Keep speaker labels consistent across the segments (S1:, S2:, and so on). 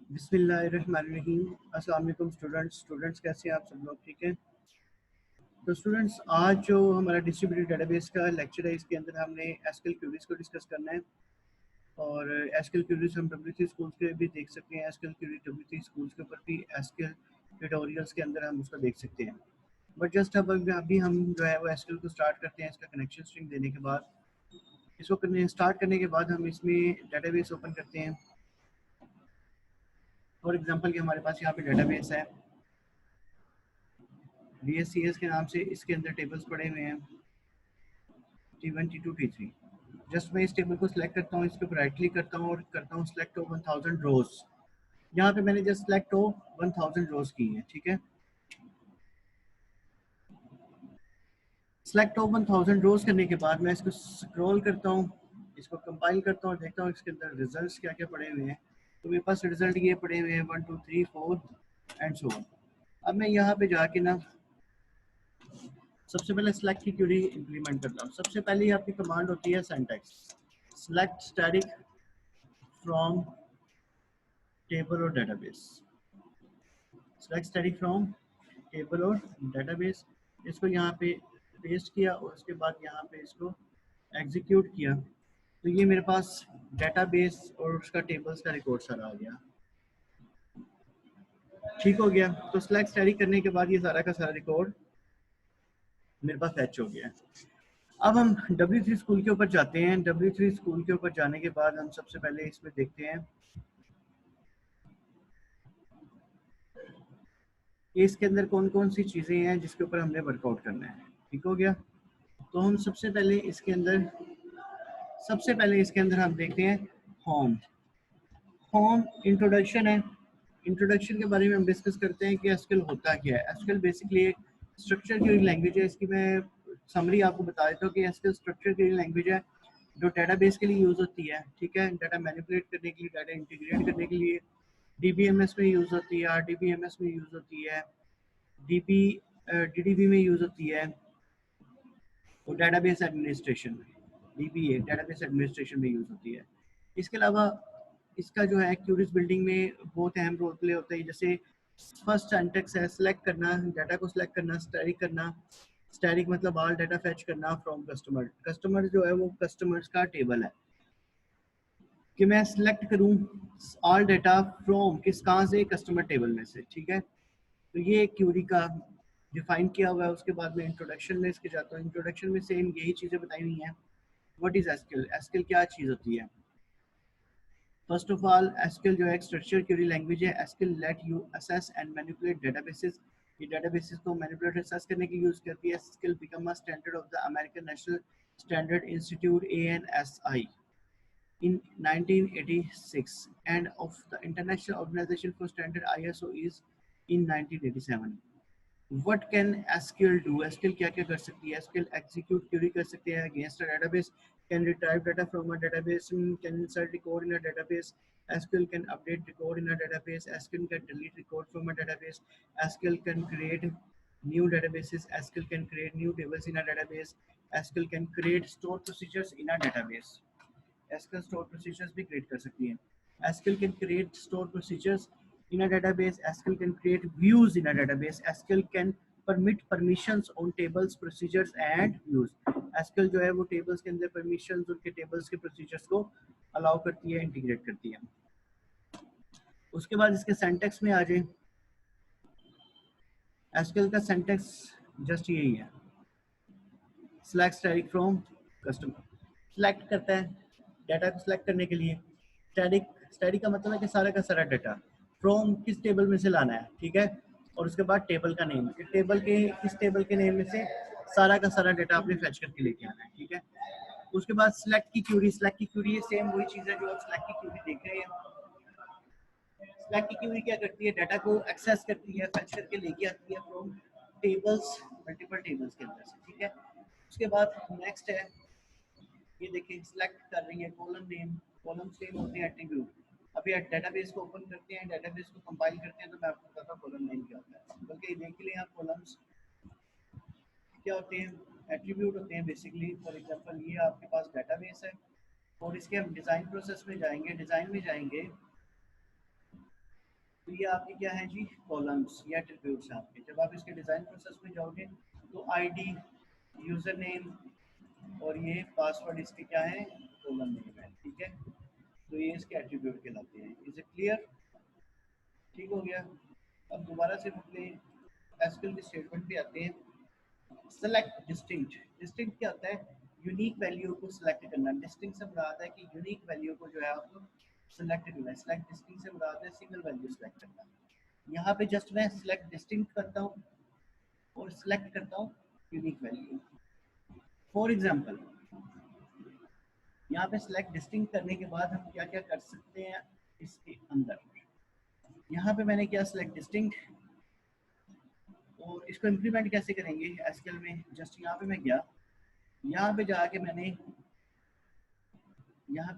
S1: बिस्मिल्लाहिर्रहमानिर्रहीम। अस्सलाम वालेकुम स्टूडेंट्स कैसे हैं आप सब लोग? ठीक है। तो स्टूडेंट्स, आज जो हमारा डिस्ट्रीब्यूटेड डेटाबेस का लेक्चर है, इसके अंदर हमने एसक्यूएल क्वेरीज को डिस्कस करना है। और एसक्यूएल क्वेरीज हम W3 स्कूल्स के भी देख सकते हैं। एसक्यूएल क्वेरी W3 स्कूल्स के ऊपर भी एसक्यूएल ट्यूटोरियल्स के अंदर हम उसको देख सकते हैं। बट जस्ट अब अभी हम जो है वो एसक्यूएल को स्टार्ट करते हैं। इसका कनेक्शन स्ट्रिंग देने के बाद, इसको स्टार्ट करने के बाद हम इसमें डेटाबेस ओपन करते हैं। फॉर एग्जांपल कि हमारे पास यहाँ पे डेटाबेस है DSCS के नाम से। इसके अंदर टेबल्स पड़े हुए हैं T1 T2 T3। जस्ट मैं इस टेबल को सिलेक्ट करता हूँ, इसके ऊपर राइट क्लिक करता हूँ और करता हूँ सिलेक्ट ओ 1000 रोज। यहाँ पे मैंने जस्ट सिलेक्ट ओ 1000 रोज की है। ठीक है, सिलेक्ट ओ 1000 रोज करने के बाद मैं इसको स्क्रॉल करता हूँ, इसको कंपाइल करता हूँ और देखता हूँ इसके अंदर रिजल्ट्स क्या क्या पड़े हुए हैं। तो मेरे पास रिजल्ट ये पड़े हुए हैं 1 2 3 4 एंड सो ऑन। अब मैं यहाँ पे जाके ना सबसे पहले सिलेक्ट की क्वेरी इंप्लीमेंट करता हूँ। सबसे पहले आपकी कमांड होती है syntax, select static from table और database. Select static from table और डेटाबेस। इसको यहाँ पे पेस्ट किया और उसके बाद यहाँ पे इसको एग्जीक्यूट किया, तो ये मेरे पास डेटाबेस और उसका टेबल्स का रिकॉर्ड सारा आ गया। ठीक हो गया। तो सिलेक्ट स्टैटिक करने के बाद ये सारा का सारा रिकॉर्ड मेरे पास फैच हो गया। अब हम W3 स्कूल के ऊपर जाते हैं। W3 स्कूल के ऊपर जाने के बाद हम सबसे पहले इसमें देखते हैं कि इसके अंदर कौन कौन सी चीज़ें हैं जिसके ऊपर हमने वर्कआउट करना है। ठीक हो गया। तो हम सबसे पहले इसके अंदर हम देखते हैं होम। होम इंट्रोडक्शन है। इंट्रोडक्शन के बारे में हम डिस्कस करते हैं कि एसक्यूएल होता क्या है। एसक्यूएल बेसिकली एक स्ट्रक्चर की लैंग्वेज है। इसकी मैं समरी आपको बता देता हूँ कि एसक्यूएल स्ट्रक्चर की लैंग्वेज है जो डेटाबेस के लिए यूज़ होती है। ठीक है, डाटा मैनिपुलेट करने के लिए, डाटा इंटीग्रेट करने के लिए DBMS में यूज़ होती है, RDBMS में यूज़ होती है, DDB में यूज़ होती है और डेटाबेस एडमिनिस्ट्रेशन में, DBA डेटाबेस एडमिनिस्ट्रेशन में यूज़ होती है। इसके अलावा इसका जो है क्यूरीज बिल्डिंग में बहुत अहम रोल प्ले होता है। जैसे फर्स्ट सिंटैक्स है सिलेक्ट करना, डाटा को सिलेक्ट करना, स्टैटिक करना। स्टैटिक मतलब ऑल डाटा फैच करना फ्रॉम कस्टमर। कस्टमर जो है वो कस्टमर्स का टेबल है कि मैं सिलेक्ट करूं ऑल डाटा फ्रॉम कहाँ से, कस्टमर टेबल में से। ठीक है, तो ये क्यूरी का डिफाइन किया हुआ है। उसके बाद में इंट्रोडक्शन में इसके जाता हूँ। इंट्रोडक्शन में सेम यही चीज़ें बताई हुई हैं। What is SQL? एसक्यूएल क्या चीज़ होती है? फर्स्ट ऑफ ऑल, एसक्यूएल जो है एक स्ट्रक्चर क्वेरी लैंग्वेज है। SQL let you assess and manipulate databases. ये डेटाबेसेस को मैनिपुलेट असेस करने की यूज करती है। SQL become a standard of the American national standard institute ANSI in 1986 and of the International Organization for Standard ISO is in 1987. What can SQL do? SQL क्या क्या कर सकती है? SQL execute query कर सकते हैं against a database, can retrieve data from a database, can insert record in a database. SQL can update record in a database. SQL can delete record from a database. SQL can create new databases. SQL can create new tables in a database. SQL can create store procedures in a database. SQL store procedures भी create कर सकती है। SQL can create store procedures in a database. SQL can create views in a database. SQL can permit permissions on tables, procedures and views. SQL जो है वो tables के अंदर permissions, उनके tables के procedures को allow करती है, integrate करती है। उसके बाद इसके syntax में आ जाए। SQL का syntax just यही है, select static from customer। select करता है डाटा को सिलेक्ट करने के लिए। स्टैटिक, स्टैटिक का मतलब है कि सारा का सारा डाटा फ्रॉम किस टेबल में से लाना है। ठीक है, और उसके बाद टेबल का नेम, टेबल के किस टेबल के नेम में से सारा का सारा डाटा आपने फैच करके लेके आना है। ठीक है, उसके बाद सिलेक्ट की क्यूरी। सिलेक्ट की क्यूरी सेम वही चीज़ है जो आप सिलेक्ट की क्यूरी देख रहे हैं। सिलेक्ट की क्यूरी क्या करती है? डाटा को एक्सेस करती है, फैच करके लेके आती है फ्रॉम टेबल्स, मल्टीपल टेबल्स के अंदर से। ठीक है, उसके बाद नेक्स्ट है, ये देखिए सिलेक्ट कर रही है कॉलम नेम। कॉलम नेम होते हैं एट्रीब्यूट। अभी डेटाबेस को ओपन करते हैं, डेटाबेस को कंपाइल करते हैं, तो मैं आपको बताता हूँ कॉलम नेम क्या होता है। बल्कि देख लें आप, कॉलम्स क्या होते हैं? एट्रीब्यूट होते हैं बेसिकली। फॉर एग्जांपल ये आपके पास डेटाबेस है और इसके हम डिज़ाइन प्रोसेस में जाएंगे। डिज़ाइन में जाएंगे तो ये आपकी क्या है जी, कॉलम्स या एट्रीब्यूट्स आपके। जब आप इसके डिज़ाइन प्रोसेस में जाओगे तो आईडी, यूज़र नेम और ये पासवर्ड इसके क्या है, कॉलम नेम है, ठीक है। तो ये इसके एट्रीब्यूट कहलाते हैं। Is it clear? ठीक हो गया। अब दोबारा से अपने एसक्यूएल के स्टेटमेंट पे आते हैं। सेलेक्ट डिस्टिंक्ट, डिस्टिंक्ट क्या होता है, यूनिक वैल्यू को सिलेक्ट करना। डिस्टिंक्ट से मुराद है कि यूनिक वैल्यू को जो है आपको सिलेक्ट करना है। सिलेक्ट डिस्टिंक्ट से मुराद है सिंगल वैल्यू सिलेक्ट करना। यहाँ पे जस्ट मैं सिलेक्ट डिस्टिंक्ट करता हूँ और सिलेक्ट करता हूँ यूनिक वैल्यू। फॉर एग्जांपल यहाँ पे सिलेक्ट डिस्टिंक्ट करने के बाद हम क्या क्या कर सकते हैं इसके अंदर। यहाँ पे मैंने क्या सिलेक्ट डिस्टिंक्ट, और इसको इम्प्लीमेंट कैसे करेंगे एसक्यूएल में। जस्ट यहाँ पे मैं गया, यहाँ पे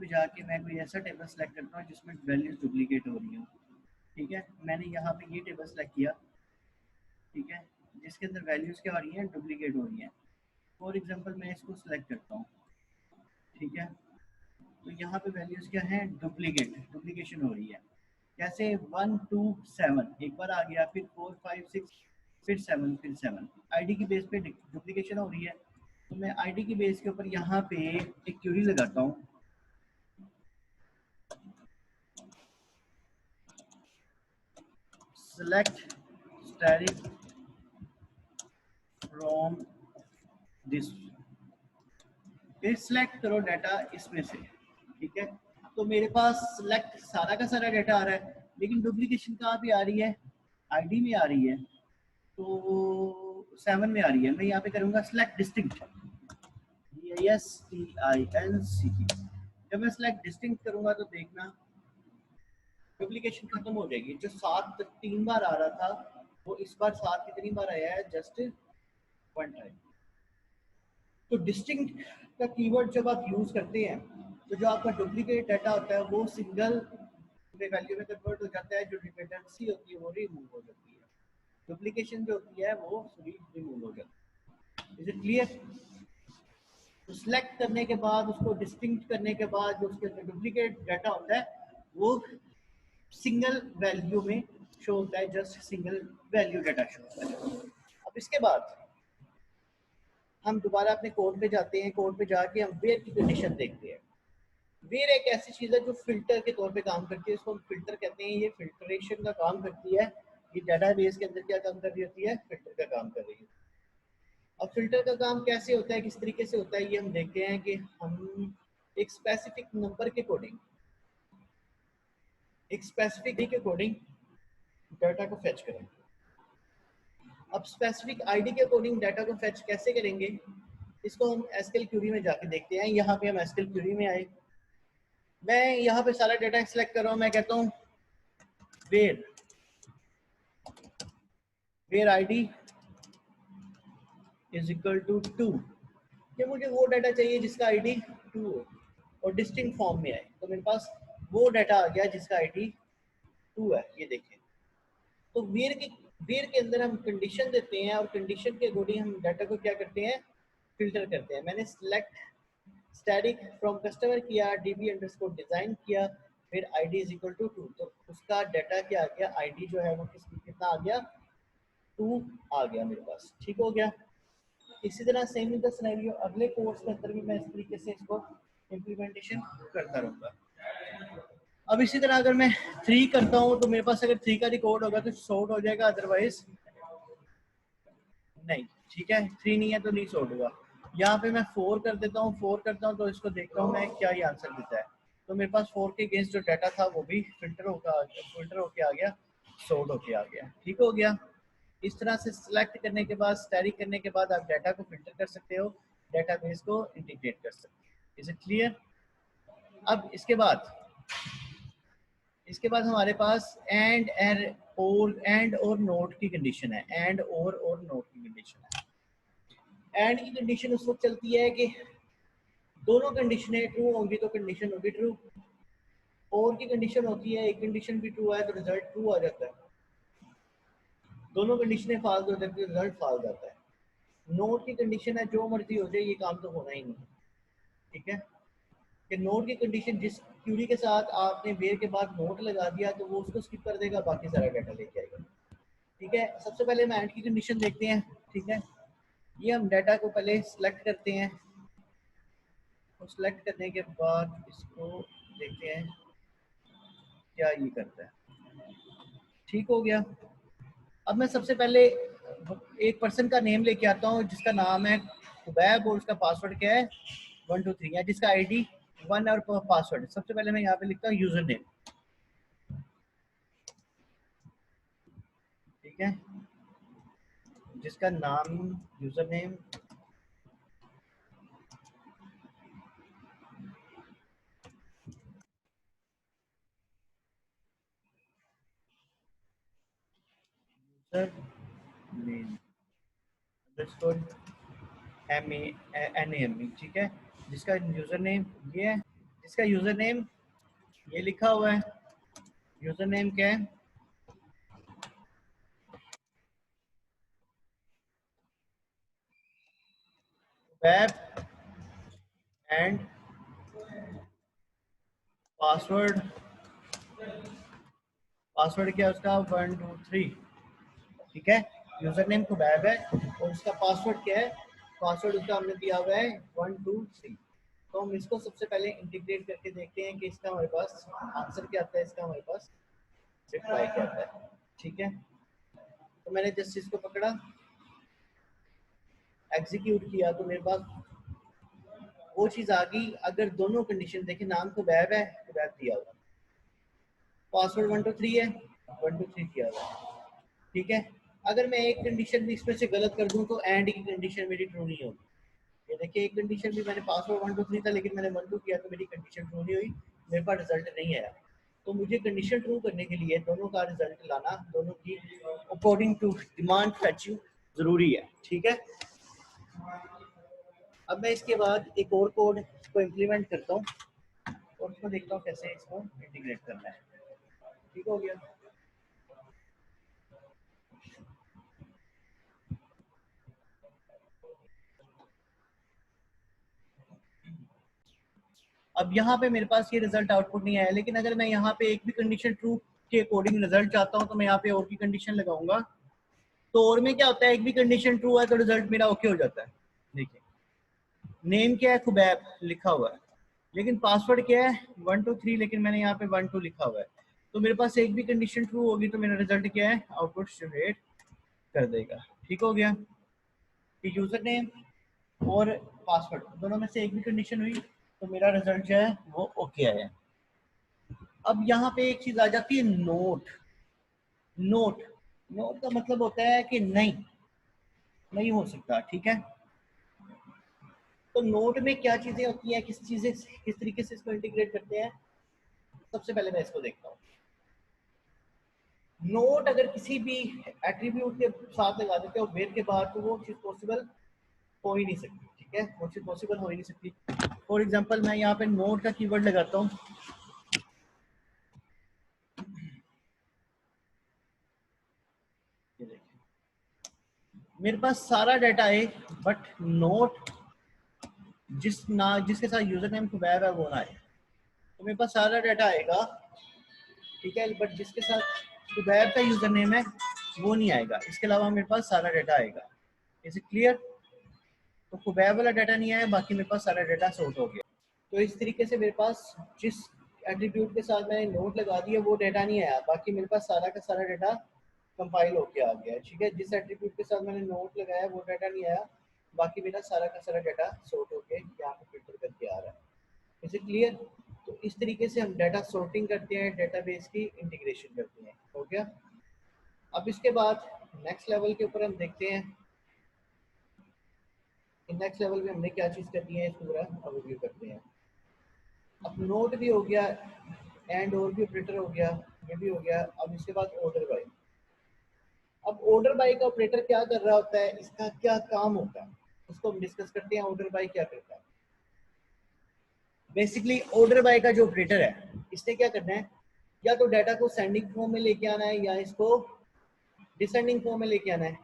S1: जाके मैं कोई ऐसा टेबल सेलेक्ट करता हूँ जिसमें वैल्यूज डुप्लीकेट हो रही हो, ठीक है। मैंने यहाँ पे ये टेबल सेलेक्ट किया, ठीक है, जिसके अंदर वैल्यूज क्या हो रही हैं, डुप्लीकेट हो रही हैं। फॉर एग्जांपल मैं इसको सिलेक्ट करता हूँ, ठीक है, तो यहाँ पे वैल्यूज क्या है, डुप्लीकेशन हो रही है। कैसे, 1 2 7 एक बार आ गया, फिर 4 5 6 फिर 7 फिर 7। आईडी की बेस पे डुप्लीकेशन हो रही है। तो मैं आईडी की बेस के ऊपर यहाँ पे एक क्यूरी लगाता हूँ, सेलेक्ट स्टैटिक फ्रॉम दिस, फिर सिलेक्ट करो डाटा इसमें से, ठीक है। तो मेरे पास सिलेक्ट सारा का सारा डाटा आ रहा है, लेकिन डुप्लीकेशन कहाँ पे आ रही है, आईडी में आ रही है, तो 7 में आ रही है। मैं यहाँ पे करूँगा सिलेक्ट डिस्टिंक्ट, DISTINCT। जब मैं सिलेक्ट डिस्टिंक्ट करूँगा तो देखना डुप्लीकेशन खत्म हो जाएगी। जो 7 3 बार आ रहा था वो इस बार 7 कितनी बार आया है, जस्ट 1 टाइम। तो डिस्टिंक्ट का कीवर्ड जब आप यूज करते हैं तो जो आपका डुप्लीकेट डाटा होता है वो सिंगल वैल्यू में कन्वर्ट हो जाता है, जो रिडंडेंसी होती है वो रिमूव हो जाती है, डुप्लीकेशन जो होती है वो रिमूव हो जाती है। Is it clear? तो सिलेक्ट करने के बाद उसको डिस्टिंक्ट करने के बाद जो उसके अंदर डुप्लीकेट डाटा होता है वो सिंगल वैल्यू में शो होता है, just single value data show होता है। अब इसके बाद हम दोबारा अपने कोड पे जाते हैं, कोड पे जाके हम वेयर की कंडीशन देखते हैं। वेयर एक ऐसी चीज़ है जो फिल्टर के तौर पे काम करती है, इसको हम फिल्टर कहते हैं। ये फिल्ट्रेशन का काम करती है। ये डाटाबेस के अंदर क्या काम कर रही होती है, फिल्टर का काम कर रही है। अब फिल्टर का काम कैसे होता है, किस तरीके से होता है, ये हम देखते हैं कि हम एक स्पेसिफिक नंबर के अकॉर्डिंग, एक स्पेसिफिक के अकॉर्डिंग डाटा को फेच करें। अब स्पेसिफिक आईडी के अकॉर्डिंग डाटा को फेच कैसे करेंगे, इसको हम एसक्यूएल क्यूरी में जाके देखते हैं। यहाँ पे हम एसक्यूएल क्यूरी में आए, मैं यहाँ पे सारा डाटा सेलेक्ट कर रहा हूँ। मैं कहता हूँ where ID is equal to 2, कि मुझे वो डाटा चाहिए जिसका आईडी 2 हो और डिस्टिंक्ट फॉर्म में आए। तो मेरे पास वो डाटा आ गया जिसका आईडी 2 है, ये देखें। तो वेयर के अंदर हम कंडीशन देते हैं और कंडीशन के अकॉर्डिंग हम डाटा को क्या करते हैं, फिल्टर करते हैं। मैंने सिलेक्ट स्टैटिक फ्रॉम कस्टमर किया, डीबी अंडरस्कोर डिजाइन किया, फिर आईडी इज इक्वल टू 2, तो उसका डाटा क्या आ गया, आईडी जो है वो कितना आ गया, 2 आ गया मेरे पास। ठीक हो गया। इसी तरह सेम इन द सिनेरियो अगले कोर्स के अंदर भी मैं इस तरीके से इसको इम्प्लीमेंटेशन करता रहूँगा। अब इसी तरह अगर मैं 3 करता हूँ तो मेरे पास अगर 3 का रिकॉर्ड होगा तो सॉर्ट हो जाएगा, अदरवाइज नहीं, ठीक है। 3 नहीं है तो नहीं सॉर्ट होगा। यहाँ पे मैं 4 कर देता हूँ, 4 करता हूँ तो इसको देखता हूँ मैं क्या ही आंसर देता है। तो मेरे पास 4 के अगेंस्ट जो डाटा था वो भी फिल्टर होके आ गया, सॉर्ट होके आ गया। ठीक हो गया। इस तरह से सिलेक्ट करने के बाद, स्टैटिक करने के बाद आप डाटा को फिल्टर कर सकते हो, डेटाबेस को इंटीग्रेट कर सकते हो। Is it clear? अब इसके बाद हमारे पास एंड और नोट की कंडीशन है। एंड और नोट की कंडीशन है। एंड की कंडीशन उस वक्त चलती है कि दोनों कंडीशनें ट्रू होंगी तो कंडीशन होगी ट्रू। और की कंडीशन होती है एक कंडीशन भी ट्रू है तो रिजल्ट ट्रू आ जाता है, दोनों कंडीशनें फॉल्स हो जाती है, रिजल्ट फॉल्स आता है। नोट की कंडीशन है जो मर्जी हो जाए, ये काम तो होना ही नहीं, ठीक है। कि नोट की कंडीशन जिस क्यूरी के साथ आपने वेयर के बाद नोट लगा दिया तो वो उसको स्किप कर देगा, बाकी सारा डाटा लेके आएगा। ठीक है, सबसे पहले हम एंड की कंडीशन देखते हैं। ठीक है, ये हम डाटा को पहले सिलेक्ट करते हैं और सिलेक्ट करने के बाद इसको देखते हैं क्या ये करता है। ठीक हो गया। अब मैं सबसे पहले एक पर्सन का नेम लेके आता हूँ जिसका नाम है खुबैब और उसका पासवर्ड क्या है 123, या जिसका आईडी 1 और पासवर्ड। सबसे पहले मैं यहाँ पे लिखता हूँ यूजर नेम। ठीक है, जिसका नाम user name name underscore MANAME। ठीक है, जिसका यूजर नेम ये है, जिसका यूजर नेम ये लिखा हुआ है। यूजर नेम क्या है? Web and password. पासवर्ड क्या है उसका 123। ठीक है, यूजर नेम को बैब है और उसका पासवर्ड क्या है? पासवर्ड उसका हमने दिया हुआ है 123। तो हम इसको सबसे पहले इंटीग्रेट करके देखते हैं कि इसका हमारे पास आंसर क्या आता है, इसका हमारे पास रिप्लाई क्या आता है। ठीक है, तो मैंने जस्ट इसको पकड़ा, एग्जीक्यूट किया तो मेरे पास वो चीज़ आ गई। अगर दोनों कंडीशन देखें, नाम तो बैब है तो बैब दिया हुआ, पासवर्ड 123 है 123 किया हुआ। ठीक है, अगर मैं एक कंडीशन भी इसमें से गलत कर दूं तो एंड की कंडीशन मेरी ट्रू नहीं होगी। ये देखिए, एक कंडीशन भी मैंने पासवर्ड 123 था लेकिन मैंने 12 किया तो मेरी कंडीशन ट्रू नहीं हुई, मेरे पास रिजल्ट नहीं आया। तो मुझे कंडीशन ट्रू करने के लिए दोनों का रिजल्ट लाना, दोनों की अकॉर्डिंग टू डिमांड फैचिंग जरूरी है। ठीक है, अब मैं इसके बाद एक और कोड को इम्प्लीमेंट करता हूँ और उसको देखता हूँ कैसे इसको इंटीग्रेट करना है। ठीक हो गया। अब यहाँ पे मेरे पास ये रिजल्ट आउटपुट नहीं आया, लेकिन अगर मैं यहाँ पे एक भी कंडीशन ट्रू के अकॉर्डिंग रिजल्ट चाहता हूँ तो मैं यहाँ पे और की कंडीशन लगाऊंगा। तो और में क्या होता है, एक भी कंडीशन ट्रू है तो रिजल्ट मेरा ओके हो जाता है। देखिए, नेम क्या है? खुबैब लिखा हुआ है, लेकिन पासवर्ड क्या है 123, लेकिन मैंने यहाँ पे 12 लिखा हुआ है। तो मेरे पास एक भी कंडीशन ट्रू होगी तो मेरा रिजल्ट क्या है? आउटपुट जनरेट कर देगा। ठीक हो गया कि यूजर नेम और पासवर्ड दोनों में से एक भी कंडीशन हुई तो मेरा रिजल्ट जो है वो ओके आया। अब यहाँ पे एक चीज आ जाती है, नोट। नोट नोट का मतलब होता है कि नहीं, नहीं हो सकता। ठीक है, तो नोट में क्या चीजें होती हैं, किस तरीके से इसको इंटीग्रेट करते हैं, सबसे पहले मैं इसको देखता हूँ। नोट अगर किसी भी एट्रीब्यूट के साथ लगा देते हो वेर के बाद तो वो चीज पॉसिबल हो ही नहीं सकती। ठीक है, वो चीज पॉसिबल हो ही नहीं सकती। फॉर एग्जाम्पल मैं यहाँ पे नोट का कीवर्ड लगाता हूँ, मेरे पास सारा डाटा है बट नोट जिसके साथ यूजर नेम खुबैब है वो ना आए, तो मेरे पास सारा डाटा आएगा। ठीक है, बट जिसके साथ खुबैब का यूजर नेम है वो नहीं आएगा। इसके अलावा मेरे पास सारा डाटा आएगा। Is it clear? तो खुबैब वाला डाटा नहीं आया, बाकी मेरे पास सारा डाटा सॉर्ट हो गया। तो इस तरीके से मेरे पास जिस एट्रीब्यूट के साथ मैंने नोट लगा दिया वो डाटा नहीं आया, बाकी मेरे पास सारा का सारा डाटा कंपाइल होके आ गया। ठीक है, जिस एट्रीब्यूट के साथ मैंने नोट लगाया वो डाटा नहीं आया, बाकी मेरा सारा का सारा डाटा सॉर्ट होके यहाँ पे फिल्टर करके आ रहा है। Is it clear? तो इस तरीके से हम डाटा सॉर्टिंग करते हैं, डेटाबेस की इंटीग्रेशन करते हैं। हो गया। अब इसके बाद नेक्स्ट लेवल के ऊपर हम देखते हैं कि नेक्स्ट लेवल में हमने क्या चीज़ करनी है, इसको पूरा ओवरव्यू करते हैं। अब नोट भी हो गया, एंड और भी ऑपरेटर हो गया, ये भी हो गया। अब इसके बाद ऑर्डर बाय। अब ऑर्डर बाय का ऑपरेटर क्या कर रहा होता है, इसका क्या काम होता है, उसको हम डिस्कस करते हैं। ऑर्डर बाय क्या करता है? बेसिकली ऑर्डर बाय का जो ऑपरेटर है इसने क्या करना है, या तो डाटा को सेंडिंग फॉर्म में लेके आना है या इसको डिसेंडिंग फॉर्म में लेके आना है।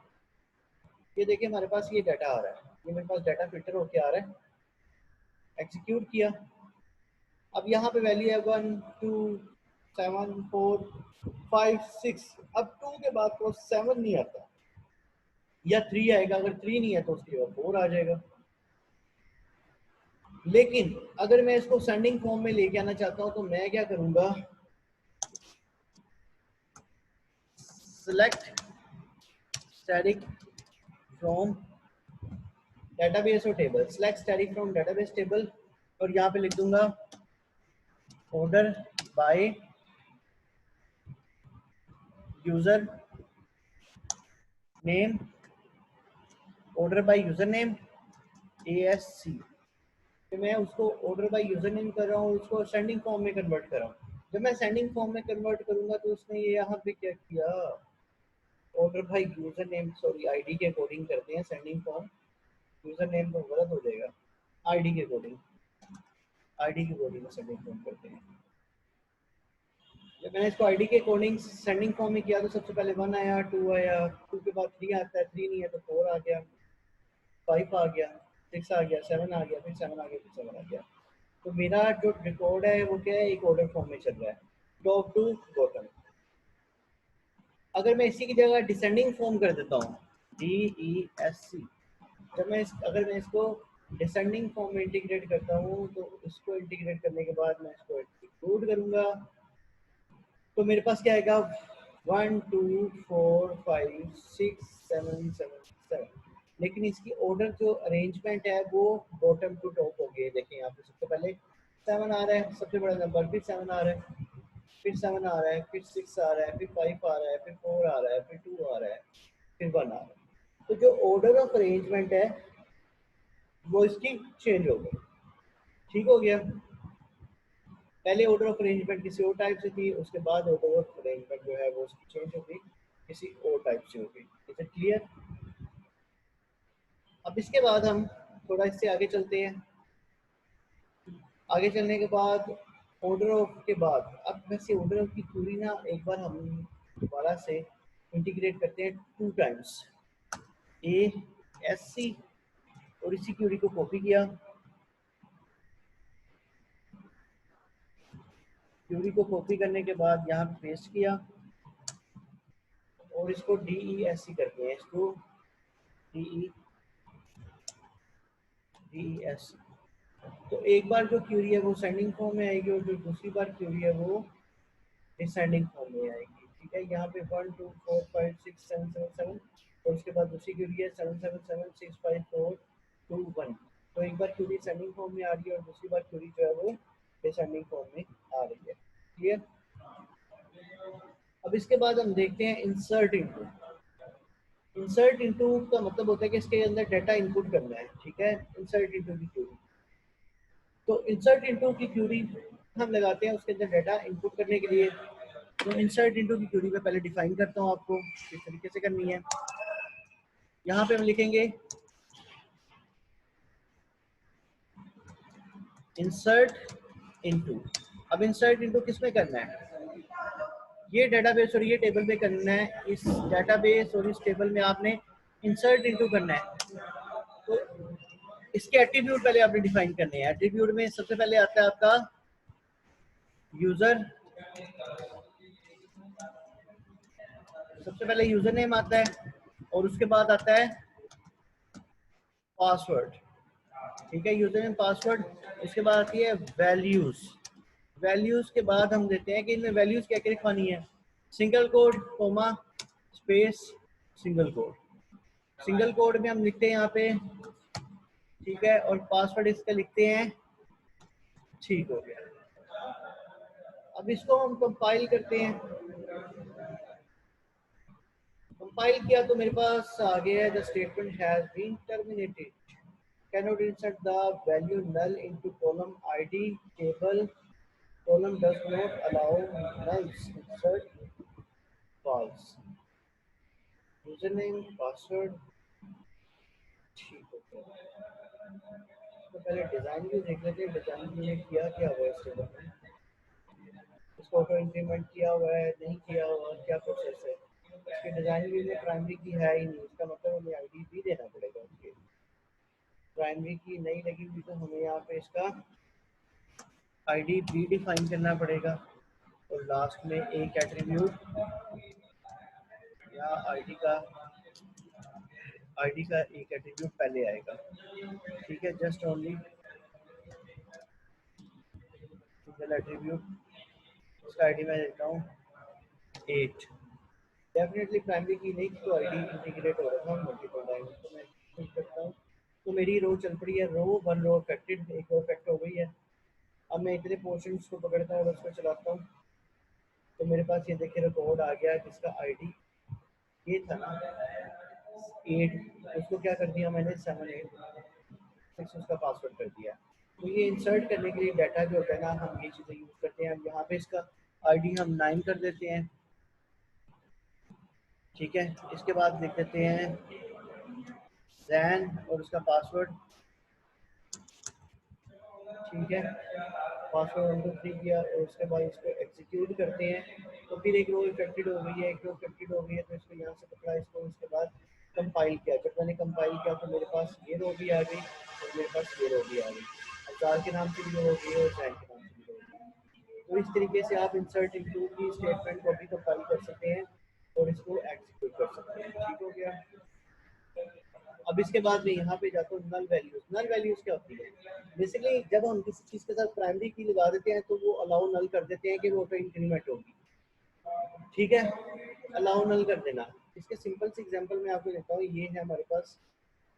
S1: ये देखिए हमारे पास ये डाटा आ रहा है, ये मेरे पास डाटा फिल्टर होके आ रहा है। एग्जीक्यूट किया। अब यहाँ पे वैल्यू है 1 2 7 4 5 6। अब 2 के बाद तो 7 नहीं आता या 3 आएगा, अगर 3 नहीं है तो उसके बाद 4 आ जाएगा। लेकिन अगर मैं इसको सेंडिंग फॉर्म में लेके आना चाहता हूँ तो मैं क्या करूंगा, सेलेक्ट स्टैटिक फ्रॉम डेटाबेस और table, select static from database table, और यहाँ पे लिख दूंगा order by user name, order by user name ASC। तो मैं उसको ऑर्डर बाय यूजर नेम कर रहा हूँ, उसको सेंडिंग फॉर्म में कन्वर्ट कर रहा हूँ। जब मैं सेंडिंग फॉर्म में कन्वर्ट करूंगा तो उसने ये यहाँ पे क्या किया, order by user name, sorry ID के अकॉर्डिंग करते हैं सेंडिंग फॉर्म, यूजर नेम तो गलत हो जाएगा, आईडी के अकॉर्डिंग, आईडी के अकॉर्डिंग सेंडिंग फॉर्म करते हैं। जब मैंने इसको आईडी के अकॉर्डिंग सेंडिंग फॉर्म में किया तो सबसे पहले 1 आया, 2 आया, 2 के बाद 3 आता है, 3 नहीं है तो 4 आ गया, 5 आ गया, 6 आ गया, 7 आ गया, फिर 7 आ गया, फिर 7 आ गया। तो मेरा जो रिकॉर्ड है वो क्या है, एक ऑर्डर फॉर्म में चल रहा है, टॉप टू बॉटम। अगर मैं इसी की जगह डिसेंडिंग फॉर्म कर देता हूँ, DESC, जब मैं अगर मैं इसको डिसेंडिंग फॉर्म में इंटीग्रेट करता हूँ तो इसको इंटीग्रेट करने के बाद मैं इसको इंक्लूड करूँगा तो मेरे पास क्या आएगा, 1 2 4 5 6 7 7 7। लेकिन इसकी ऑर्डर जो अरेंजमेंट है वो बॉटम टू टॉप हो गई। देखिए यहाँ पे सबसे पहले 7 आ रहा है, सबसे बड़ा नंबर, फिर 7 आ रहा है, फिर 7 आ रहा है, फिर 6 आ रहा है, फिर 5 आ रहा है, फिर 4 आ रहा है, फिर 2 आ रहा है, फिर 1 आ रहा है। तो जो ऑर्डर ऑफ अरेंजमेंट है वो इसकी चेंज हो गई। ठीक हो गया। पहले ऑर्डर ऑफ अरेंजमेंट किसी और टाइप से थी, उसके बाद ऑर्डर ऑफ अरेंजमेंट जो है वो उसकी चेंज हो गई, किसी और टाइप से हो गई। Is it clear? अब इसके बाद हम थोड़ा इससे आगे चलते हैं। आगे चलने के बाद ऑर्डर ऑफ के बाद, अब वैसे ऑर्डर ऑफ की क्यूरी ना एक बार हम दोबारा से इंटीग्रेट करते हैं 2 टाइम्स, ASC, और इसी क्यूरी को कॉपी किया, क्यूरी को कॉपी करने के बाद यहाँ पेस्ट किया और इसको DESC करते हैं, इसको DESC। तो एक बार जो क्यूरी है वो सेंडिंग फॉर्म में आएगी और जो दूसरी बार क्यूरी है वो डिसेंडिंग फॉर्म में आएगी। ठीक है, यहाँ पे 1 2 4 5 6 7 7 7 और उसके बाद दूसरी क्यूरी है 7 7 7 6 5 4 2 1। तो एक बार क्यूरी सेंडिंग फॉर्म में आ रही है और दूसरी बार क्यूरी जो है वो डिसेंडिंग फॉर्म में आ रही है। क्लियर? अब इसके बाद हम देखते हैं इंसर्ट इनटू। इंसर्ट इनटू का मतलब होता है कि इसके अंदर डाटा इनपुट करना है। ठीक है, इंसर्ट इनटू की क्यूरी। तो इंसर्ट इनटू की क्यूरी हम लगाते हैं उसके अंदर डाटा इनपुट करने के लिए। तो इंसर्ट इनटू की क्यूरी में पहले डिफाइन करता हूँ आपको किस तरीके से करनी है। यहाँ पे हम लिखेंगे इंसर्ट इनटू। अब इंसर्ट इनटू किस में करना है, ये डेटाबेस और ये टेबल में करना है। इस डेटाबेस और इस टेबल में आपने इंसर्ट इनटू करना है। तो इसके एट्रीब्यूट पहले आपने डिफाइन करने हैं। एट्रीब्यूट में सबसे पहले आता है आपका यूजर, सबसे पहले यूजर नेम आता है और उसके बाद आता है पासवर्ड। ठीक है, यूजर नेम पासवर्ड। उसके बाद आती है वैल्यूज। वैल्यूज के बाद हम देते हैं कि इनमें वैल्यूज क्या क्या लिखवानी है, single quote, comma, space, single quote. Single quote में हम लिखते हैं यहाँ पे, ठीक है, और पासवर्ड इसका लिखते हैं। ठीक हो गया। अब इसको हम कंपाइल करते हैं। कंपाइल किया तो मेरे पास आ गया है, the statement has been terminated, cannot insert the value null into column id table, column does not allow nulls, insert false, username password। ठीक हो गया। तो पहले डिजाइन भी देख लेते हैं, डिजाइन में किया क्या हुआ है इस टेबल में, इसको ऑटो इंक्रीमेंट किया हुआ है, नहीं किया हुआ, क्या प्रोसेस है। इसके डिजाइन व्यू में प्राइमरी की है ही नहीं, इसका मतलब हमें आईडी भी देना पड़ेगा उसके। प्राइमरी की नहीं लगी हुई तो हमें यहाँ पे इसका आईडी प्री डिफाइन करना पड़ेगा और लास्ट में एक एट्रीब्यूट या आईडी का एक एट्रीब्यूट पहले आएगा। ठीक है, जस्ट ओनली सिंगल एट्रीब्यूट। उसका आईडी मैं देता हूँ 8। डेफिनेटली प्राइमरी की नहीं तो आईडी इंटीग्रेट हो रहा था मल्टीपल टाइम्स, तो मैं क्लिक करता हूँ तो मेरी रो चल पड़ी है। रो 1 रो अफेक्टेड, एक रो अफेक्ट हो गई है। अब मैं इतने पोर्शंस को पकड़ता हूँ और उसको चलाता हूँ तो मेरे पास ये देखिए रिकॉर्ड आ गया जिसका आईडी ये था ना 8, उसको क्या कर दिया मैंने 786 उसका पासवर्ड कर दिया। तो ये इंसर्ट करने के लिए डाटा जो होता है ना, हम ये चीज़ें यूज़ करते हैं। अब यहाँ पे इसका आईडी हम 9 कर देते हैं। ठीक है, इसके बाद लिख देते हैं जैन और उसका पासवर्ड। ठीक है, पासवर्ड 1 2 3 किया और उसके बाद इसको एग्जीक्यूट करते हैं। तो फिर एक रो इफेक्टेड हो गई है, एक रो इफेक्टेड हो गई है, तो इसको यहाँ से पकड़ा, इसको उसके बाद कंपाइल किया। जब मैंने कंपाइल किया तो मेरे पास ये रो भी आ गई और मेरे पास ये रो भी आ गई। अवतार के नाम से भी रो गई और जैन के नाम से भी रो गई। तो इस तरीके से आप इंसर्ट इंक्लूड की स्टेटमेंट को भी कंपाइल कर सकते हैं और इसको एग्जीक्यूट कर सकते हैं। ठीक हो गया। अब इसके बाद मैं यहाँ पे जाता हूँ नल वैल्यूज। नल वैल्यूज क्या होती है? बेसिकली जब हम किसी चीज के साथ प्राइमरी की लगा देते हैं तो वो अलाउ नल कर देते हैं कि वो ऑटो इंक्रीमेंट होगी। ठीक है, अलाउ नल कर देना। इसके सिंपल से एग्जांपल मैं आपको देता हूँ। ये है हमारे पास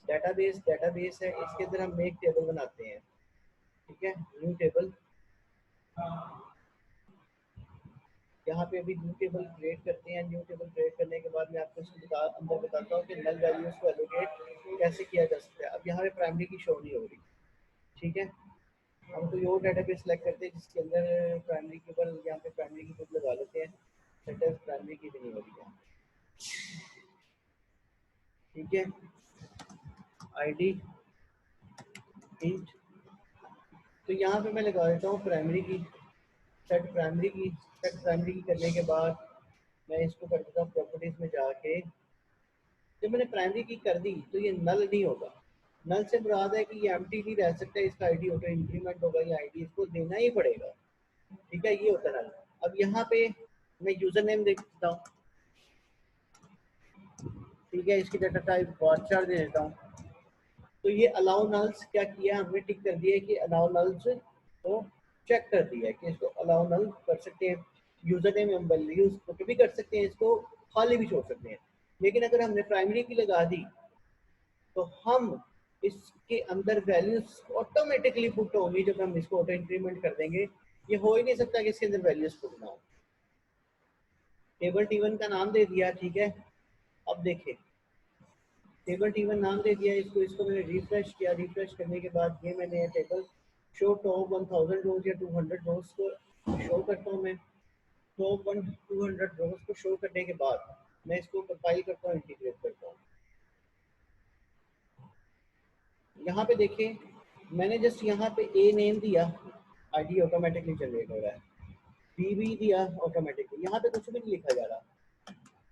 S1: डेटाबेस है, इसके अंदर हम एक टेबल बनाते हैं। ठीक है, न्यू टेबल। यहाँ पे अभी न्यू टेबल क्रिएट करते हैं। न्यू टेबल क्रिएट करने के बाद मैं आपको इसको अंदर बताता हूँ कि नल वैल्यूज को एलोकेट कैसे किया जा सकता है। अब यहाँ पे प्राइमरी की शो नहीं हो रही। ठीक है, हम कोई और डेटाबेस सेलेक्ट करते हैं जिसके अंदर प्राइमरी के ऊपर यहाँ पे प्राइमरी की बुक लगा लेते हैं। सेटअप प्राइमरी की भी नहीं हो रही है। ठीक है, आईडी इंट, तो यहाँ पे मैं लगा देता हूँ प्राइमरी की। सेट प्राइमरी की करने के बाद मैं इसको कर देता हूँ प्रॉपर्टीज में जाके। जब मैंने प्राइमरी की कर दी तो ये नल नहीं होगा। नल से मुराद है कि ये एम्प्टी नहीं रह सकता, इसका आईडी ऑटो इंक्रीमेंट होगा, ये आईडी इसको देना ही पड़ेगा। ठीक है, ये होता है नल। अब यहाँ पे मैं यूजर नेम देख देता हूँ। ठीक है, इसकी डाटा टाइप वार्चार दे देता हूँ। तो ये अलाउ नल्स क्या किया हमने, टिक कर दिया कि अलाउ नल्स तो चेक कर दिया कि इसको अलाउ नल कर सकते हैं। यूजर नेम हम वैल्यूज को भी कर सकते हैं, इसको खाली भी छोड़ सकते हैं। लेकिन अगर हमने प्राइमरी की लगा दी तो हम इसके अंदर वैल्यूज ऑटोमेटिकली पुट होंगी। जब हम इसको ऑटो इंक्रीमेंट कर देंगे, ये हो ही नहीं सकता कि इसके अंदर वैल्यूज पुट ना हो। टेबल T1 का नाम दे दिया। ठीक है, अब देखिए टेबल T1 नाम दे दिया इसको। इसको मैंने रिफ्रेश किया। रिफ्रेश करने के बाद ये मैंने टेबल शो टॉप 1000 रोज या 200 रोज को शो करता हूँ। मैं टॉप 200 रोज को शो करने के बाद मैं इसको कंपाइल करता हूँ, इंटीग्रेट करता हूँ। यहाँ पे देखिए मैंने जस्ट यहाँ पे ए नेम दिया, आईडी ऑटोमेटिकली जनरेट हो रहा है। बी भी दिया ऑटोमेटिकली, यहाँ पे कुछ भी नहीं लिखा जा रहा।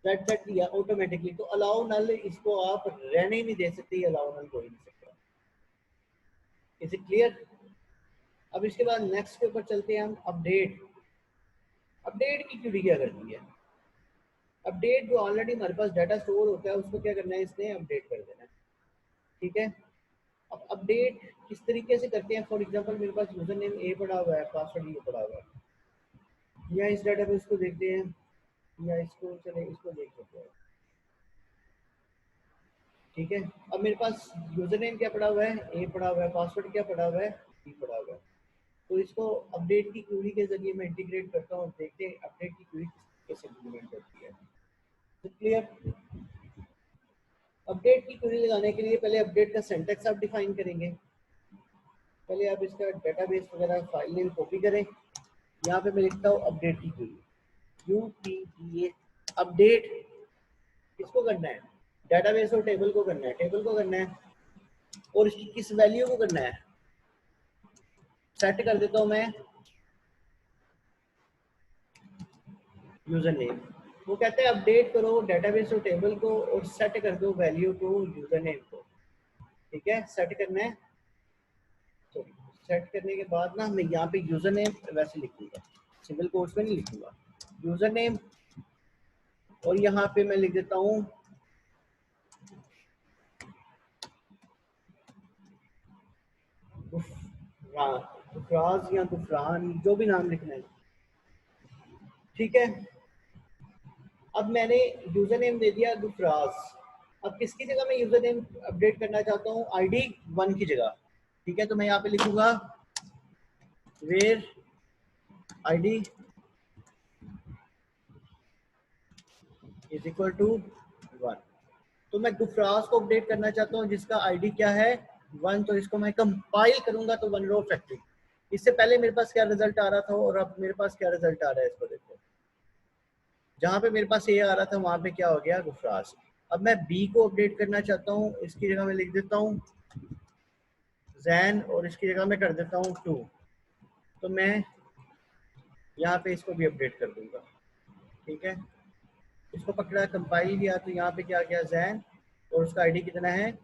S1: जेड दिया ऑटोमेटिकली। तो अलाउ नल इसको आप रहने ही नहीं दे सकते, अलाउ नल हो ही नहीं सकता। Is it clear? अब इसके बाद नेक्स्ट के ऊपर चलते हैं हम। अपडेट। अपडेट की क्यों क्या करती है? अपडेट जो ऑलरेडी हमारे पास डाटा स्टोर होता है उसको क्या करना है, इसने अपडेट कर देना है। ठीक है, अब अपडेट किस तरीके से करते हैं? फॉर एग्जांपल मेरे पास यूजर नेम ए पड़ा हुआ है, पासवर्ड ये पड़ा हुआ है। या इस डाटाबेस को देखते हैं, या इसको चले इसको देख लेते हैं। ठीक है, अब मेरे पास यूजर नेम क्या पड़ा हुआ है, ए पड़ा हुआ है। पासवर्ड क्या पड़ा हुआ है, बी पड़ा हुआ है। तो इसको अपडेट की क्वेरी के जरिए मैं इंटीग्रेट करता हूँ और देखते हैं अपडेट की क्वेरी किस तरीके से इंप्लीमेंट होती है। तो क्लियर? अपडेट की क्वेरी लगाने के लिए पहले अपडेट का सिंटैक्स आप डिफाइन करेंगे। पहले आप इसका डेटाबेस वगैरह फाइल नेम कॉपी करें। यहाँ पे मैं लिखता हूँ अपडेट की क्वेरी, UPDA। अपडेट किसको करना है? डेटाबेस और टेबल को करना है। टेबल को करना है और इसकी किस वैल्यू को करना है? सेट कर देता हूँ मैं यूजर नेम। वो कहते हैं अपडेट करो डेटाबेस और टेबल को और सेट कर दो वैल्यू को यूजर नेम को। ठीक है, सेट करना है, सेट करने के बाद ना मैं यहाँ पे यूज़र नेम वैसे लिखूंगा, सिंगल कोट्स में नहीं लिखूंगा, यूज़र नेम, और यहाँ पे मैं लिख देता हूँ गुफराज या गुफरान, जो भी नाम लिखना है, ठीक है। अब मैंने यूज़र नेम दे दिया गुफराज। अब किसकी जगह मैं यूज़र नेम अपडेट करना चाहता हूँ, ID1 की जगह, ठीक है। तो मैं यहाँ पे लिखूंगा where ID is equal to 1। तो मैं गुफराज को अपडेट करना चाहता हूँ जिसका ID क्या है 1। तो इसको मैं कंपाइल करूंगा तो वन रो फैक्ट्री। इससे पहले मेरे पास क्या रिजल्ट आ रहा था और अब मेरे पास क्या रिजल्ट आ रहा है, इसको देखो। जहाँ पे मेरे पास ए आ रहा था वहां पे क्या हो गया, गुफराज। अब मैं बी को अपडेट करना चाहता हूँ, इसकी जगह मैं लिख देता हूँ जैन, और इसकी जगह मैं कर देता हूँ 2। तो मैं यहाँ पे इसको भी अपडेट कर दूंगा, ठीक है। इसको पकड़ा, कंपाइल किया, तो यहाँ पे क्या गया जैन, और उसका ID कितना है,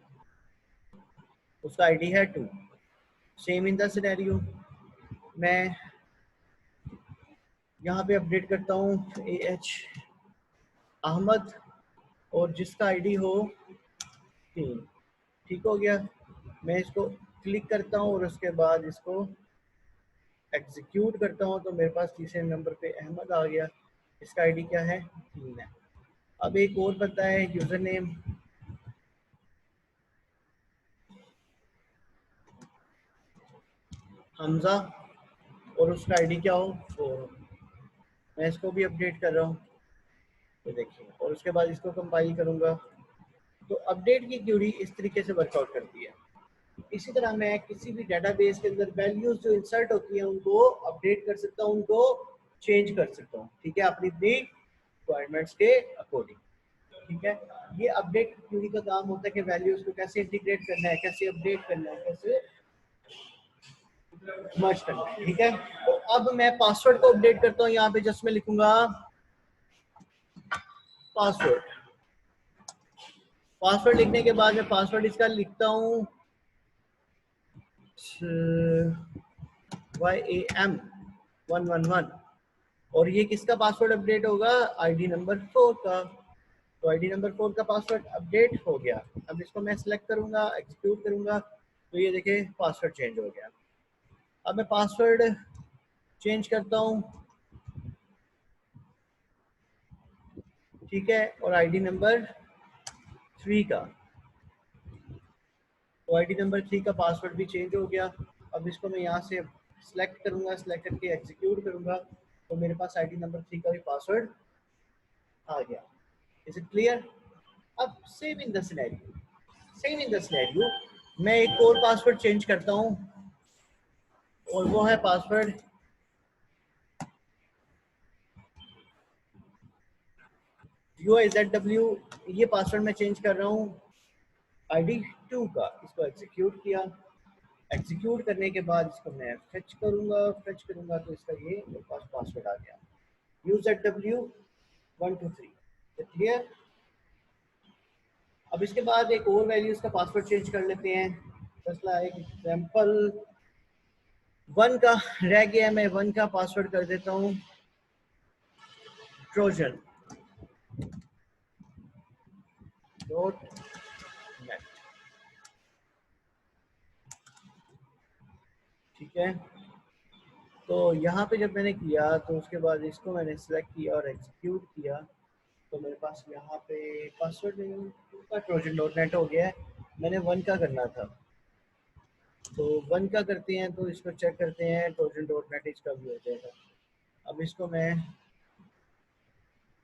S1: उसका ID है 2। सेम इन द सिनेरियो मैं यहाँ पे अपडेट करता हूँ AH अहमद, और जिसका ID हो 3। ठीक हो गया। मैं इसको क्लिक करता हूँ और उसके बाद इसको एग्जीक्यूट करता हूँ, तो मेरे पास तीसरे नंबर पे अहमद आ गया, इसका ID क्या है 3 है। अब एक और बनता है यूज़र नेम हमजा, और उसका ID क्या हो 4। मैं इसको भी अपडेट कर रहा हूँ, तो देखिए, और उसके बाद इसको कंपाइल करूँगा। तो अपडेट की क्यूरी इस तरीके से वर्कआउट करती है। इसी तरह मैं किसी भी डेटाबेस के अंदर वैल्यूज जो इंसर्ट होती हैं उनको अपडेट कर सकता हूँ, उनको चेंज कर सकता हूँ, ठीक है, अपनी रिक्वायरमेंट्स के अकॉर्डिंग, ठीक है। ये अपडेट क्यूरी का काम होता है कि वैल्यूज को कैसे इंटीग्रेट करना है, कैसे अपडेट करना है, कैसे मर्ज करना है, ठीक है। तो अब मैं पासवर्ड को अपडेट करता हूँ, यहाँ पे जस्ट मैं लिखूंगा पासवर्ड। पासवर्ड लिखने के बाद मैं पासवर्ड इसका लिखता हूँ YAM111, और ये किसका पासवर्ड अपडेट होगा, ID नंबर 4 का। तो ID नंबर 4 का पासवर्ड अपडेट हो गया। अब इसको मैं सिलेक्ट करूंगा, एग्जीक्यूट करूंगा, तो ये देखिए पासवर्ड चेंज हो गया। अब मैं पासवर्ड चेंज करता हूँ, ठीक है, और ID नंबर 3 का, तो ID नंबर 3 का पासवर्ड भी चेंज हो गया। अब इसको मैं यहाँ से सिलेक्ट करूंगा, सिलेक्ट करके एग्जीक्यूट करूंगा, तो मेरे पास ID नंबर 3 का भी पासवर्ड आ गया। Is it clear. अब same in the scenario, same in the scenario मैं एक और पासवर्ड चेंज करता हूँ, और वो है पासवर्ड UIZW। ये पासवर्ड मैं चेंज कर रहा हूँ ID2 का। इसको एग्जीक्यूट किया, एग्जीक्यूट करने के बाद इसको मैं फेच करूंगा तो इसका ये मेरे पास पासवर्ड आ गया UZW123। क्लियर। अब इसके बाद एक और वैल्यूज का पासवर्ड चेंज कर लेते हैं। मसला एक एग्जाम्पल 1 का रह गया, मैं 1 का पासवर्ड कर देता हूँ ट्रोजन .net, ठीक है। तो यहाँ पे जब मैंने किया तो उसके बाद इसको मैंने सेलेक्ट किया और एग्जीक्यूट किया, तो मेरे पास यहाँ पे पासवर्ड का trojan.net हो गया है। मैंने 1 का करना था, तो 1 का करते हैं, तो इसको चेक करते हैं trojan.net इसका भी हो जाएगा। अब इसको मैं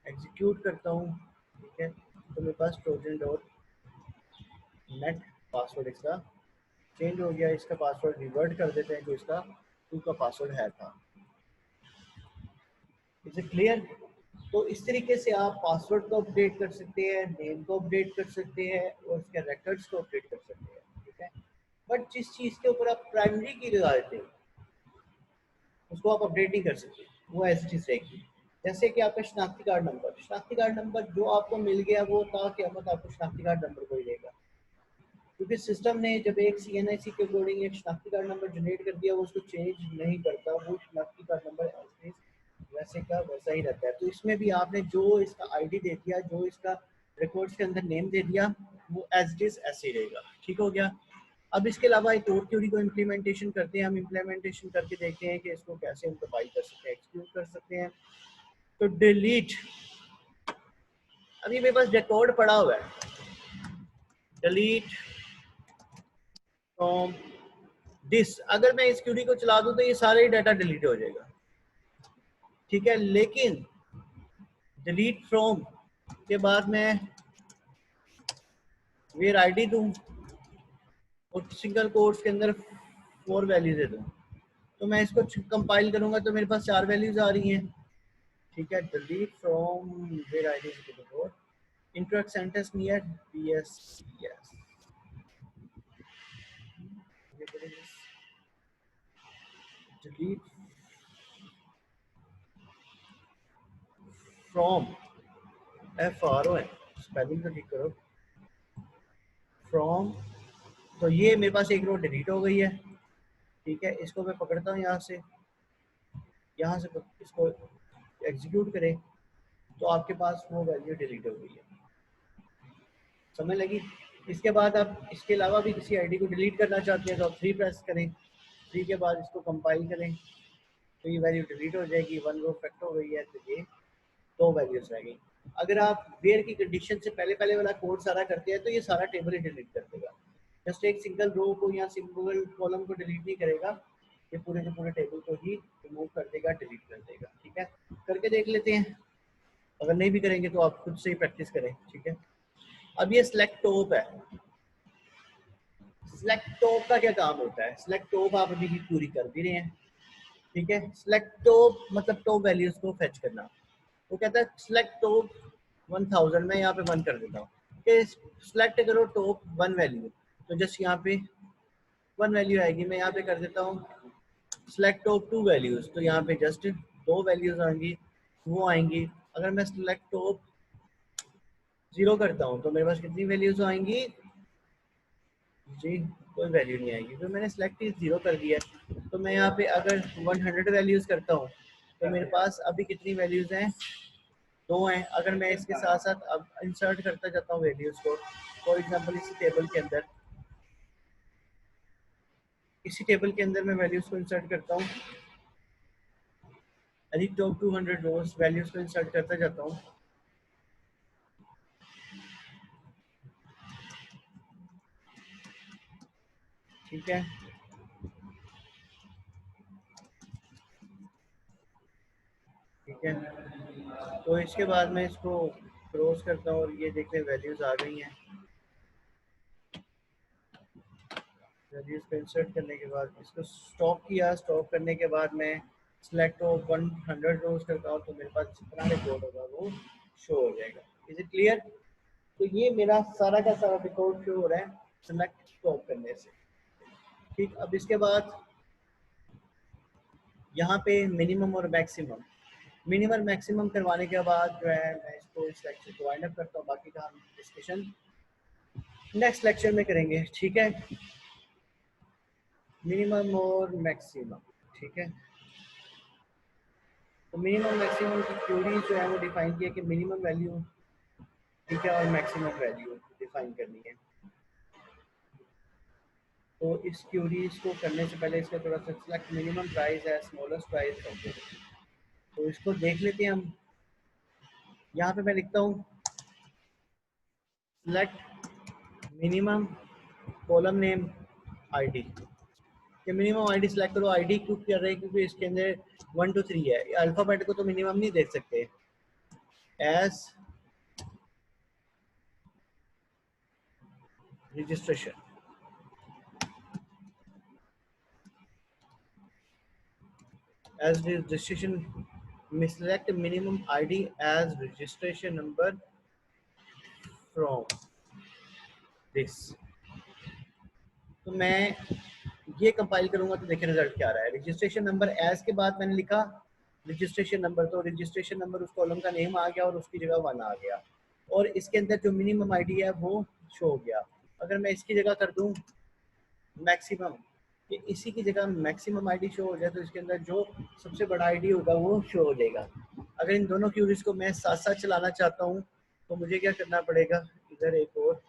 S1: एग्जीक्यूट करता हूँ, ठीक है, तो मेरे पास trojan.net पासवर्ड इसका चेंज हो गया। इसका पासवर्ड रिवर्ट कर देते हैं जो इसका 2 का पासवर्ड है था। Is it clear. तो इस तरीके से आप पासवर्ड को अपडेट कर सकते हैं, नेम को अपडेट कर सकते हैं, और उसके रिकॉर्ड्स को अपडेट कर सकते हैं, ठीक है। बट जिस चीज़ के ऊपर आप प्राइमरी की लगा देते हैं उसको आप अपडेट नहीं कर सकते, वो ऐसी चीज़ रहेगी। जैसे कि आपका शनाख्ती कार्ड नंबर जो आपको मिल गया वो था कि अहमद आपको शनाख्ती कार्ड नंबर को ही देगा, क्योंकि सिस्टम ने जब एक CNIC के अकॉर्डिंग एक शनाख्ती कार्ड नंबर जनरेट कर दिया, वो उसको चेंज नहीं करता, वो शनाख्ती कार्ड नंबर वैसे का वैसा ही रहता है। तो इसमें भी आपने जो इसका आईडी दे दिया, जो इसका रिकॉर्ड्स के अंदर नेम दे दिया, वो एज इट इज ऐसे ही रहेगा। ठीक हो गया। अब इसके अलावा एक और क्यूरी को इम्प्लीमेंटेशन करते हैं। हम इम्प्लीमेंटेशन करके देखते हैं कि इसको कैसे हम कंपाइल कर सकते हैं, एक्सक्यूट कर सकते हैं। तो डिलीट, अभी मेरे पास रिकॉर्ड पड़ा हुआ है, डिलीट फ्रॉम दिस। अगर मैं इस क्यूरी को चला दूं तो ये सारे डाटा डिलीट हो जाएगा। ठीक है, लेकिन डिलीट फ्रॉम के बाद मैं वेयर आईडी दूं और सिंगल कोट्स के अंदर 4 वैल्यू दे दूं, तो मैं इसको कंपाइल करूंगा तो मेरे पास 4 वैल्यूज आ रही हैं। ठीक है, delete from where ID interact sentence near BSCS, delete from FROM, spelling तो ठीक करो, फ्रॉम। तो ये मेरे पास एक रो डिलीट हो गई है। ठीक है, इसको मैं पकड़ता हूँ यहाँ से, यहाँ से इसको एग्जीक्यूट करें तो आपके पास वो वैल्यू डिलीट हो गई है। समझ लगी? इसके बाद आप इसके अलावा भी किसी आईडी को डिलीट करना चाहते हैं तो आप 3 प्रेस करें, 3 के बाद इसको कंपाइल करें तो ये वैल्यू डिलीट हो जाएगी। 1 रो इफेक्ट हो गई है, तो ये 2 वैल्यूज रह गई। अगर आप वेयर की कंडीशन से पहले पहले वाला कोड सारा करते हैं तो ये सारा टेबल ही डिलीट कर देगा। जस्ट एक सिंगल रो को या सिंगल कॉलम को डिलीट नहीं करेगा, ये पूरे के पूरे टेबल को ही रिमूव कर देगा, डिलीट कर देगा। ठीक है, करके देख लेते हैं। अगर नहीं भी करेंगे तो आप खुद से ही प्रैक्टिस करें। ठीक है, अब ये सिलेक्ट टॉप है। सिलेक्ट टॉप का क्या काम होता है? सिलेक्ट टॉप आप अभी की पूरी कर भी रहे हैं। ठीक है, सिलेक्ट टॉप मतलब टॉप वैल्यूज को फेच करना। वो कहता है सिलेक्ट टॉप 1000, मैं यहाँ पे 1 कर देता हूँ कि सिलेक्ट करो टॉप 1 वैल्यू, तो जस्ट यहाँ पे 1 वैल्यू आएगी। मैं यहाँ पे कर देता हूँ सिलेक्ट टॉप 2 वैल्यूज, तो यहाँ पे जस्ट 2 वैल्यूज आएंगी, वो आएंगी। अगर मैं सिलेक्ट टॉप 0 करता हूँ तो मेरे पास कितनी वैल्यूज आएंगी जी? कोई वैल्यू नहीं आएगी, तो मैंने सिलेक्ट 0 कर दिया। तो मैं यहाँ पे अगर 100 वैल्यूज करता हूँ तो मेरे पास अभी कितनी वैल्यूज हैं? 2 हैं। अगर मैं इसके साथ साथ अब इंसर्ट करता जाता हूँ वैल्यूज को, फॉर एग्जांपल इसी टेबल के अंदर मैं वैल्यूज को इंसर्ट करता हूँ, अधिक टॉप 200 रोज वैल्यूज को इंसर्ट करता जाता हूँ। ठीक है, ठीक है, तो इसके बाद मैं इसको क्रॉस करता हूँ और ये देखते वैल्यूज आ गई हैं। वैल्यूज को इंसर्ट करने के बाद इसको स्टॉप किया, स्टॉप करने के बाद मैं सिलेक्ट ऑफ 100 रोज करता हूँ तो मेरे पास जितना रिकॉर्ड होगा वो शो हो जाएगा। Is it clear? तो ये मेरा सारा का सारा रिकॉर्ड शो हो रहा है सिलेक्ट स्टॉप करने से। ठीक, अब इसके बाद यहाँ पे मिनिमम और मैक्सिमम, मिनिमम मैक्सिमम करवाने के बाद जो है मैं इसको इस लेक्चर को वाइंड अप करता हूँ। बाकी का हम डिस्कशन नेक्स्ट लेक्चर में करेंगे। ठीक है, मिनिमम और मैक्सिमम। ठीक है, तो मिनिमम मैक्सिमम की क्यूरी जो है वो डिफाइन किया कि मिनिमम वैल्यू, ठीक है, और मैक्सिमम वैल्यू डिफाइन करनी है। तो इस क्यूरीज को करने से पहले इसका थोड़ा सा सिलेक्ट मिनिमम प्राइस है स्मॉलेस्ट प्राइस करके, तो इसको देख लेते हैं हम। यहाँ पे मैं लिखता हूँ select minimum column name ID, कि मिनिमम आईडी सिलेक्ट करो। आईडी क्यों कर रहे हैं? क्योंकि इसके अंदर 1 to 3 है, अल्फाबेट को तो मिनिमम नहीं देख सकते। As registration, as registration, select minimum ID as registration number from this। तो मैं ये कंपाइल करूंगा तो देखिए रिजल्ट क्या आ रहा है। रजिस्ट्रेशन नंबर एज के बाद मैंने लिखा रजिस्ट्रेशन नंबर, तो रजिस्ट्रेशन नंबर उस कॉलम का नेम आ गया और उसकी जगह 1 आ गया, और इसके अंदर जो मिनिमम आईडी है वो शो हो गया। अगर मैं इसकी जगह कर दूं मैक्सिमम, कि इसी की जगह मैक्सिमम आईडी शो हो जाए, तो इसके अंदर जो सबसे बड़ा आईडी होगा वो शो हो जाएगा। अगर इन दोनों क्यूरीज को मैं साथ साथ चलाना चाहता हूँ तो मुझे क्या करना पड़ेगा, इधर एक और,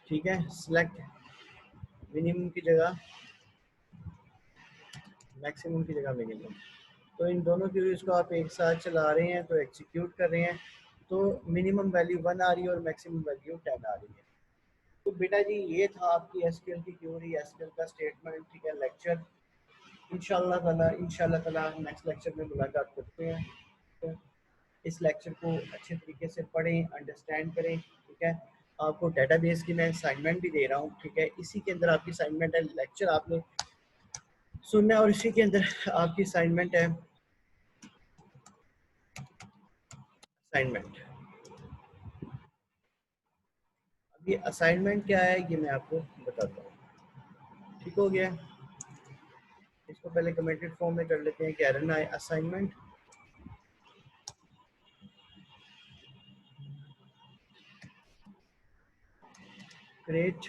S1: ठीक है, सिलेक्ट मिनिमम की जगह मैक्सिमम की जगह मिनिमम। तो इन दोनों क्यूरीज को आप एक साथ चला रहे हैं तो एग्जीक्यूट कर रहे हैं, तो मिनिमम वैल्यू 1 आ रही है और मैक्सिमम वैल्यू 10 आ रही है। तो बेटा जी ये था आपकी एसक्यूएल की क्यूरी, एसक्यूएल का स्टेटमेंट, ठीक है, लेक्चर। इंशाल्लाह ताला नेक्स्ट लेक्चर में मुलाकात करते हैं। तो इस लेक्चर को अच्छे तरीके से पढ़ें, अंडरस्टैंड करें, ठीक है। आपको डेटाबेस की मैं असाइनमेंट भी दे रहा हूँ, ठीक है। इसी के अंदर आपकी असाइनमेंट है, लेक्चर आपने सुनना है और इसी के अंदर आपकी असाइनमेंट है, असाइनमेंट। अब ये असाइनमेंट क्या है ये मैं आपको बताता हूँ, ठीक हो गया। इसको पहले कमेंटेड फॉर्म में कर लेते हैं कि एरर ना आए। Assignment create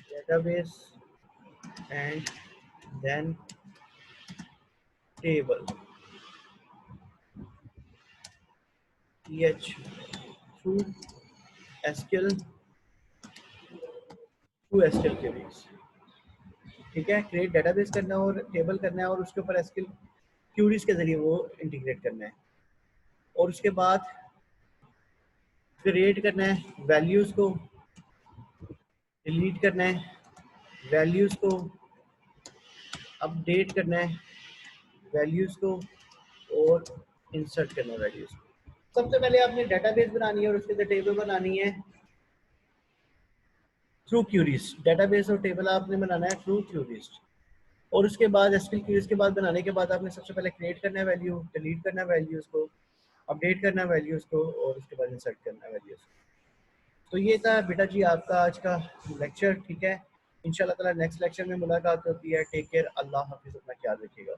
S1: database and then table th through SQL queries, ठीक है। क्रिएट डेटाबेस करना है और टेबल करना है और उसके ऊपर एसक्यूएल क्यूरीज के जरिए वो इंटीग्रेट करना है, और उसके बाद क्रिएट करना है वैल्यूज को, डिलीट करना है वैल्यूज को, अपडेट करना है वैल्यूज को, और इंसर्ट करना है वैल्यूज को। सबसे पहले आपने डेटाबेस बनानी है और उसके अंदर टेबल बनानी है थ्रू क्यूरीज। डेटाबेस और टेबल आपने बनाना है थ्रू क्यूरीज, और उसके बाद एसक्यूएल क्यूरीज के बाद बनाने के बाद आपने सबसे पहले क्रिएट करना है वैल्यू, डिलीट करना है वैल्यूज को, अपडेट करना है वैल्यूज को, और उसके बाद इंसर्ट करना है वैल्यूज को। तो ये था बेटा जी आपका आज का लेक्चर, ठीक है। इंशाल्लाह ताला नेक्स्ट लेक्चर में मुलाकात होती है। टेक केयर, अल्लाह हाफिज़, अपना ख्याल रखिएगा।